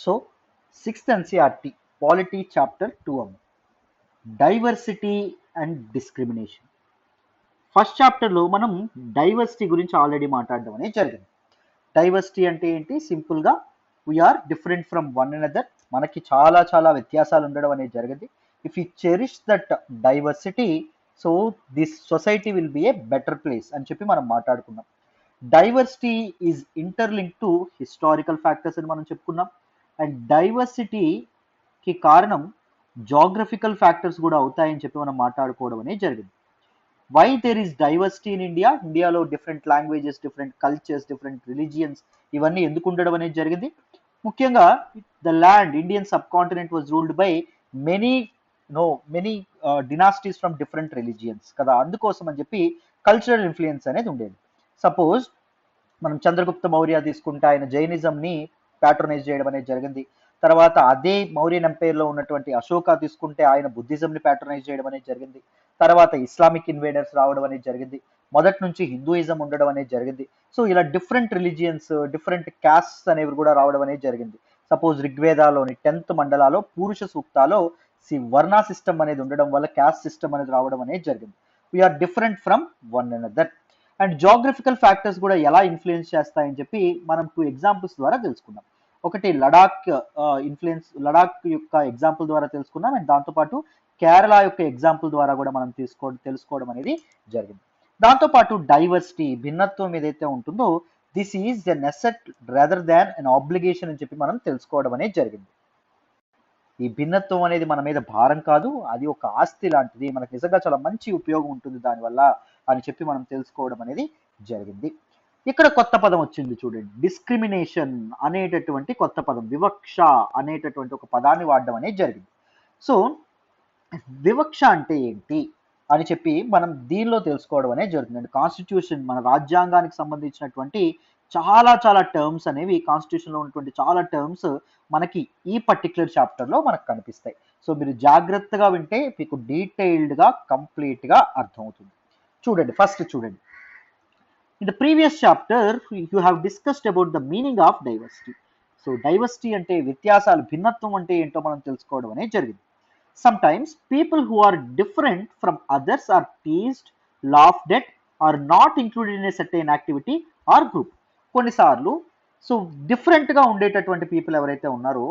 So sixth NCERT polity chapter 2 అమ్మ, diversity and discrimination. First చాప్టర్లో మనం డైవర్సిటీ గురించి ఆల్రెడీ మాట్లాడడం అనేది జరిగింది. డైవర్సిటీ అంటే ఏంటి? సింపుల్గా we are different from one another, మనకి చాలా చాలా వ్యత్యాసాలు ఉండడం అనేది జరిగింది. If you cherish that diversity, so this society will be a better place అని చెప్పి మనం మాట్లాడుకున్నాం. Diversity is interlink to historical factors అని మనం చెప్పుకున్నాం. అండ్ డైవర్సిటీకి కారణం జాగ్రఫికల్ ఫ్యాక్టర్స్ కూడా అవుతాయని చెప్పి మనం మాట్లాడుకోవడం అనేది జరిగింది. Why there is diversity in India? ఇండియాలో different languages, different cultures, different religions ఇవన్నీ ఎందుకు ఉండడం అనేది జరిగింది? ముఖ్యంగా the land Indian subcontinent was ruled by many many dynasties from different religions కదా, అందుకోసం అని చెప్పి కల్చరల్ ఇన్ఫ్లుయెన్స్ అనేది ఉండేది. సపోజ్ మనం చంద్రగుప్త మౌర్య తీసుకుంటే ఆయన జైనిజంని ప్యాట్రనైజ్ చేయడం అనేది జరిగింది. తర్వాత అదే మౌర్యన్ ఎంపైర్లో ఉన్నటువంటి అశోక తీసుకుంటే ఆయన బుద్ధిజంని ప్యాట్రనైజ్ చేయడం అనేది జరిగింది. తర్వాత ఇస్లామిక్ ఇన్వేడర్స్ రావడం అనేది జరిగింది. మొదటి నుంచి హిందూయిజం ఉండడం అనేది జరిగింది. సో ఇలా డిఫరెంట్ రిలీజియన్స్, డిఫరెంట్ క్యాస్ట్స్ అనేవి కూడా రావడం అనేది జరిగింది. సపోజ్ ఋగ్వేదాలోని 10th మండలాలో పురుష సూక్తాలో వర్ణ సిస్టమ్ అనేది ఉండడం వల్ల క్యాస్ట్ సిస్టమ్ అనేది రావడం అనేది జరిగింది. We are different from one another. And geographical factors కూడా ఎలా ఇన్ఫ్లుయెన్స్ చేస్తాయని చెప్పి మనం 2 ఎగ్జాంపుల్స్ ద్వారా తెలుసుకున్నాం. ఒకటి లడాక్ లడాక్ యొక్క ఎగ్జాంపుల్ ద్వారా తెలుసుకున్నాం. అండ్ దాంతోపాటు కేరళ యొక్క ఎగ్జాంపుల్ ద్వారా కూడా మనం తెలుసుకోవడం అనేది జరిగింది. దాంతోపాటు డైవర్సిటీ, భిన్నత్వం ఏదైతే ఉంటుందో, this is a necessity rather than an obligation అని చెప్పి మనం తెలుసుకోవడం అనేది జరిగింది. ఈ భిన్నత్వం అనేది మన మీద భారం కాదు, అది ఒక ఆస్తి లాంటిది, మనకు నిజంగా చాలా మంచి ఉపయోగం ఉంటుంది దానివల్ల అని చెప్పి మనం తెలుసుకోవడం అనేది జరిగింది. ఇక్కడ కొత్త పదం వచ్చింది చూడండి, డిస్క్రిమినేషన్ అనేటటువంటి కొత్త పదం, వివక్ష అనేటటువంటి ఒక పదాన్ని వాడడం అనేది జరిగింది. సో వివక్ష అంటే ఏంటి అని చెప్పి మనం దీనిలో తెలుసుకోవడం అనేది జరుగుతుంది. కాన్స్టిట్యూషన్, మన రాజ్యాంగానికి సంబంధించినటువంటి చాలా చాలా టర్మ్స్ అనేవి, కాన్స్టిట్యూషన్లో ఉన్నటువంటి చాలా టర్మ్స్ మనకి ఈ పర్టికులర్ చాప్టర్లో మనకు కనిపిస్తాయి. సో మీరు జాగ్రత్తగా వింటే మీకు డీటెయిల్డ్గా కంప్లీట్గా అర్థమవుతుంది. చూడండి, ఫస్ట్ చూడండి. In the previous chapter you have discussed about the meaning of diversity. So diversity అంటే వ్యత్యాసాలు, భిన్నత్వం అంటే ఏంటో మనం తెలుసుకోవడం అనేది జరిగింది. Sometimes people who are different from others are teased, laughed at, or not included in a certain activity or group. కొన్నిసార్లు so డిఫరెంట్గా ఉండేటటువంటి పీపుల్ ఎవరైతే ఉన్నారో